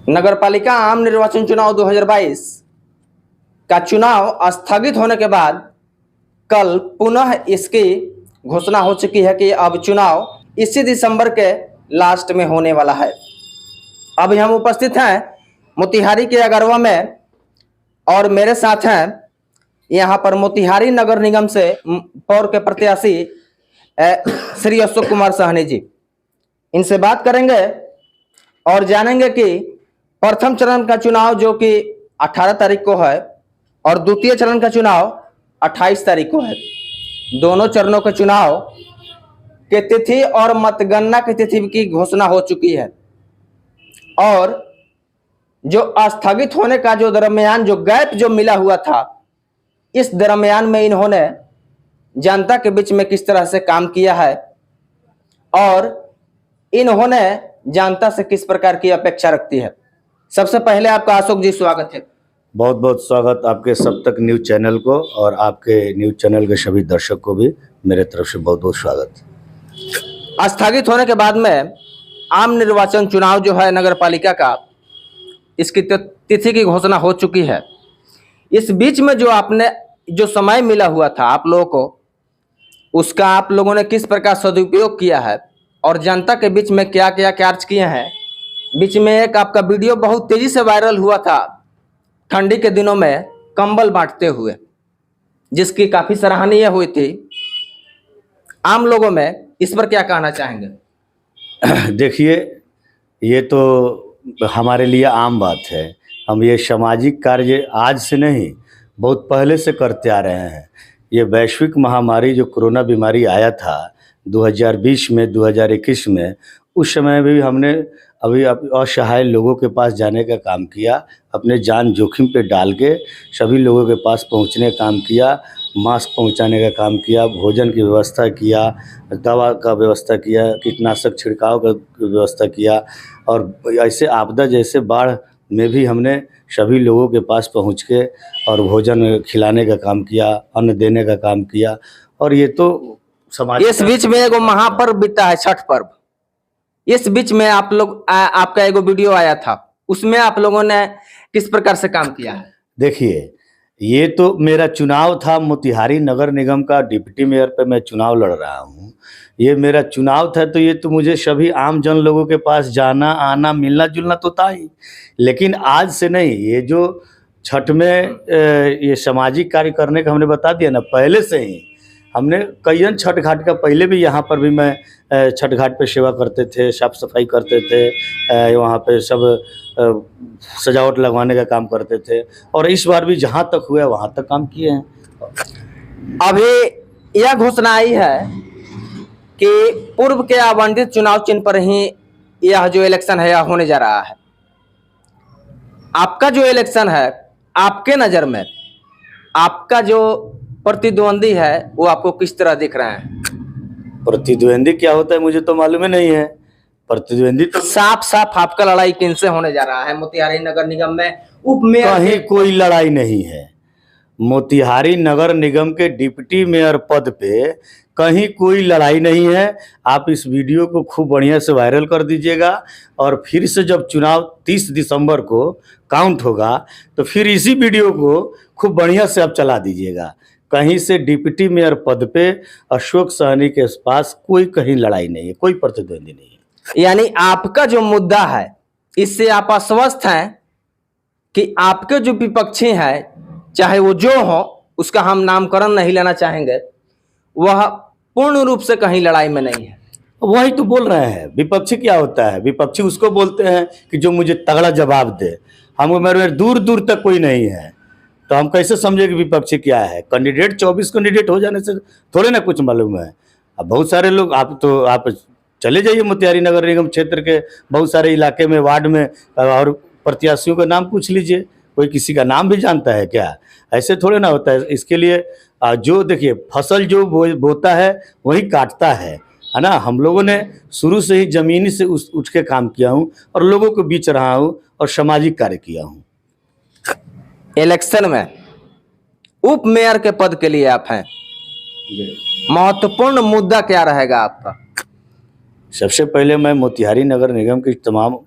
नगरपालिका आम निर्वाचन चुनाव 2022 का चुनाव स्थगित होने के बाद कल पुनः इसकी घोषणा हो चुकी है कि अब चुनाव इसी दिसंबर के लास्ट में होने वाला है। अभी हम उपस्थित हैं मोतिहारी के अगरवा में और मेरे साथ हैं यहाँ पर मोतिहारी नगर निगम से पौर के प्रत्याशी श्री अशोक कुमार साहनी जी। इनसे बात करेंगे और जानेंगे कि प्रथम चरण का चुनाव जो कि 18 तारीख को है और द्वितीय चरण का चुनाव 28 तारीख को है। दोनों चरणों के चुनाव के तिथि और मतगणना की तिथि की घोषणा हो चुकी है और जो स्थगित होने का जो दरमियान जो गैप जो मिला हुआ था, इस दरमियान में इन्होंने जनता के बीच में किस तरह से काम किया है और इन्होंने जनता से किस प्रकार की अपेक्षा रखती है। सबसे पहले आपका अशोक जी स्वागत है। बहुत बहुत स्वागत आपके सब तक न्यूज़ चैनल को और आपके न्यूज़ चैनल के सभी दर्शक को भी मेरे तरफ से बहुत बहुत स्वागत। स्थगित होने के बाद में आम निर्वाचन चुनाव जो है नगर पालिका का, इसकी तिथि की घोषणा हो चुकी है। इस बीच में जो आपने जो समय मिला हुआ था आप लोगों को, उसका आप लोगों ने किस प्रकार सदुपयोग किया है और जनता के बीच में क्या क्या कार्य किए हैं। बीच में एक आपका वीडियो बहुत तेजी से वायरल हुआ था ठंडी के दिनों में कंबल बांटते हुए, जिसकी काफी सराहनीय हुई थी। आम लोगों में इस पर क्या कहना चाहेंगे? देखिए, ये तो हमारे लिए आम बात है। हम ये सामाजिक कार्य आज से नहीं बहुत पहले से करते आ रहे हैं। ये वैश्विक महामारी जो कोरोना बीमारी आया था 2020 में 2021 में, उस समय भी हमने अभी असहाय लोगों के पास जाने का काम किया, अपने जान जोखिम पे डाल के सभी लोगों के पास पहुंचने का काम किया, मास्क पहुंचाने का काम किया, भोजन की व्यवस्था किया, दवा का व्यवस्था किया, कीटनाशक छिड़काव का व्यवस्था किया और ऐसे आपदा जैसे बाढ़ में भी हमने सभी लोगों के पास पहुंच के और भोजन खिलाने का काम किया, अन्न देने का काम किया। और ये तो समाज, इस बीच में एगो महापर्व बीता है, छठ पर्व। इस बीच में आप लोग आपका एगो वीडियो आया था, उसमें आप लोगों ने किस प्रकार से काम किया है? देखिए, ये तो मेरा चुनाव था मोतिहारी नगर निगम का, डिप्टी मेयर पे मैं चुनाव लड़ रहा हूँ। ये मेरा चुनाव था तो ये तो मुझे सभी आम जन लोगों के पास जाना आना मिलना जुलना तो था ही, लेकिन आज से नहीं। ये जो छठ में ये सामाजिक कार्य करने का हमने बता दिया ना, पहले से ही हमने कईयन छठ घाट का, पहले भी यहाँ पर भी मैं छठ घाट पे सेवा करते थे, साफ सफाई करते थे, वहाँ पे सब सजावट लगवाने का काम करते थे और इस बार भी जहाँ तक हुआ वहाँ तक काम किए हैं। अभी यह घोषणा आई है कि पूर्व के आवंटित चुनाव चिन्ह पर ही यह जो इलेक्शन है यह होने जा रहा है। आपका जो इलेक्शन है, आपके नज़र में आपका जो प्रतिद्वंदी है वो आपको किस तरह दिख रहे हैं? प्रतिद्वंदी क्या होता है मुझे तो मालूम ही नहीं है। प्रतिद्वंदी तो साफ साफ आपका लड़ाई किनसे होने जा रहा है मोतिहारी नगर निगम में? उप मेयर कहीं कोई लड़ाई नहीं है। मोतिहारी नगर निगम के डिप्टी मेयर पद पे कहीं कोई लड़ाई नहीं है। आप इस वीडियो को खूब बढ़िया से वायरल कर दीजिएगा और फिर से जब चुनाव 30 दिसंबर को काउंट होगा तो फिर इसी वीडियो को खूब बढ़िया से आप चला दीजिएगा। कहीं से डिप्टी मेयर पद पे अशोक साहनी के पास कोई कहीं लड़ाई नहीं है, कोई प्रतिद्वंदी नहीं है। यानी आपका जो मुद्दा है, इससे आप आश्वस्त हैं कि आपके जो विपक्षी हैं, चाहे वो जो हो, उसका हम नामकरण नहीं लेना चाहेंगे, वह पूर्ण रूप से कहीं लड़ाई में नहीं है। वही तो बोल रहे हैं। विपक्षी क्या होता है? विपक्षी उसको बोलते हैं कि जो मुझे तगड़ा जवाब दे। हम मेरे दूर दूर तक कोई नहीं है तो हम कैसे समझे कि विपक्षी क्या है? कैंडिडेट 24 कैंडिडेट हो जाने से थोड़े ना कुछ मालूम है। अब बहुत सारे लोग, आप चले जाइए मोतिहारी नगर निगम क्षेत्र के बहुत सारे इलाके में, वार्ड में, और प्रत्याशियों का नाम पूछ लीजिए, कोई किसी का नाम भी जानता है क्या? ऐसे थोड़े ना होता है। इसके लिए जो देखिए, फसल जो बोता है वही काटता है ना। हम लोगों ने शुरू से ही ज़मीनी से उठ के काम किया हूँ और लोगों के बीच रहा हूँ और सामाजिक कार्य किया हूँ। इलेक्शन में उप मेयर के पद के लिए आप हैं, महत्वपूर्ण मुद्दा क्या रहेगा आपका? सबसे पहले मैं मोतिहारी नगर निगम की तमाम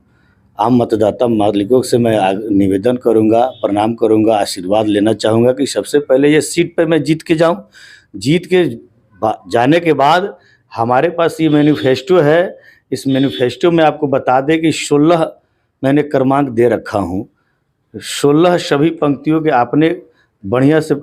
आम मतदाता मालिकों से मैं निवेदन करूंगा, प्रणाम करूंगा, आशीर्वाद लेना चाहूँगा कि सबसे पहले ये सीट पे मैं जीत के जाऊं। जीत के जाने के बाद हमारे पास ये मैनिफेस्टो है। इस मैनिफेस्टो में आपको बता दें कि 16 मैंने क्रमांक दे रखा हूँ। 16 सभी पंक्तियों के आपने बढ़िया से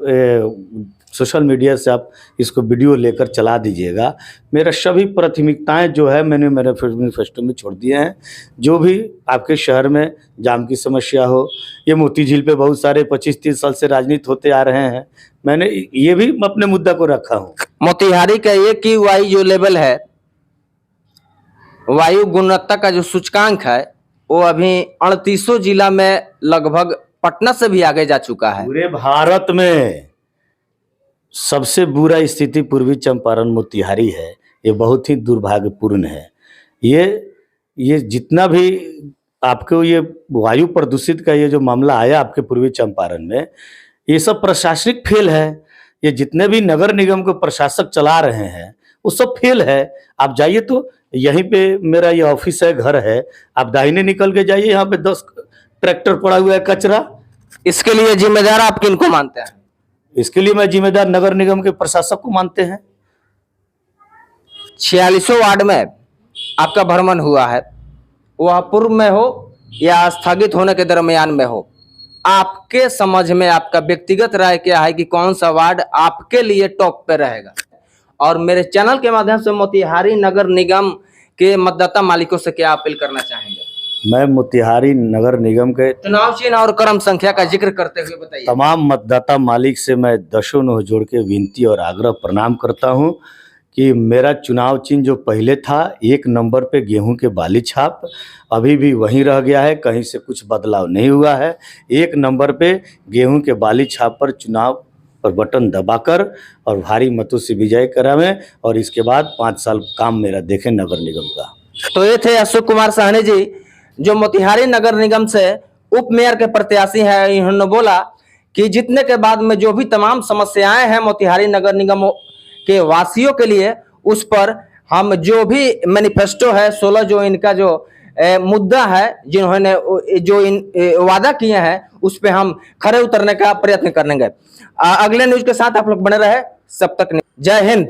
सोशल मीडिया से आप इसको वीडियो लेकर चला दीजिएगा। मेरा सभी प्राथमिकताएं जो है मैंने मेरे मैनिफेस्टो में छोड़ दिए हैं। जो भी आपके शहर में जाम की समस्या हो, ये मोती झील पे बहुत सारे 25-30 साल से राजनीति होते आ रहे हैं, मैंने ये भी अपने मुद्दा को रखा हूँ। मोतिहारी का ये कि वायु जो लेवल है, वायु गुणवत्ता का जो सूचकांक है वो अभी 38 जिला में लगभग पटना से भी आगे जा चुका है। पूरे भारत में सबसे बुरा स्थिति पूर्वी चंपारण मोतिहारी है। ये बहुत ही दुर्भाग्यपूर्ण है। ये जितना भी आपको ये वायु प्रदूषित का ये जो मामला आया आपके पूर्वी चंपारण में, ये सब प्रशासनिक फेल है। ये जितने भी नगर निगम को प्रशासक चला रहे हैं वो सब फेल है। आप जाइए तो यहीं पे मेरा ये ऑफिस है, घर है, आप दाहिने निकल के जाइए, यहाँ पे 10 ट्रैक्टर पड़ा हुआ है कचरा। इसके लिए जिम्मेदार आप किनको मानते हैं? इसके लिए मैं जिम्मेदार नगर निगम के प्रशासक को मानते हैं। 46 वार्ड में आपका भ्रमण हुआ है, वह पूर्व में हो या स्थगित होने के दरमियान में हो, आपके समझ में आपका व्यक्तिगत राय क्या है कि कौन सा वार्ड आपके लिए टॉप पे रहेगा? और मेरे चैनल के माध्यम से मोतिहारी नगर निगम के मतदाता मालिकों से क्या अपील करना चाहेंगे? मैं मोतिहारी नगर निगम के चुनाव चिन्ह और क्रम संख्या का जिक्र करते हुए बताइए। तमाम मतदाता मालिक से मैं दशों नोह जोड़ के विनती और आग्रह प्रणाम करता हूं कि मेरा चुनाव चिन्ह जो पहले था 1 नंबर पे गेहूं के बाली छाप अभी भी वहीं रह गया है, कहीं से कुछ बदलाव नहीं हुआ है। 1 नंबर पे गेहूं के बाली छाप पर चुनाव पर बटन दबाकर और भारी मतों से विजय करावें और इसके बाद 5 साल काम मेरा देखें नगर निगम का। तो ये थे अशोक कुमार साहनी जी, जो मोतिहारी नगर निगम से उप मेयर के प्रत्याशी हैं। इन्होंने बोला कि जीतने के बाद में जो भी तमाम समस्याएं हैं मोतिहारी नगर निगम के वासियों के लिए, उस पर हम जो भी मैनिफेस्टो है 16 जो इनका जो मुद्दा है, जिन्होंने जो वादा किए हैं, उस पे हम खरे उतरने का प्रयत्न करेंगे। अगले न्यूज के साथ आप लोग बने रहे। सब तक जय हिंद।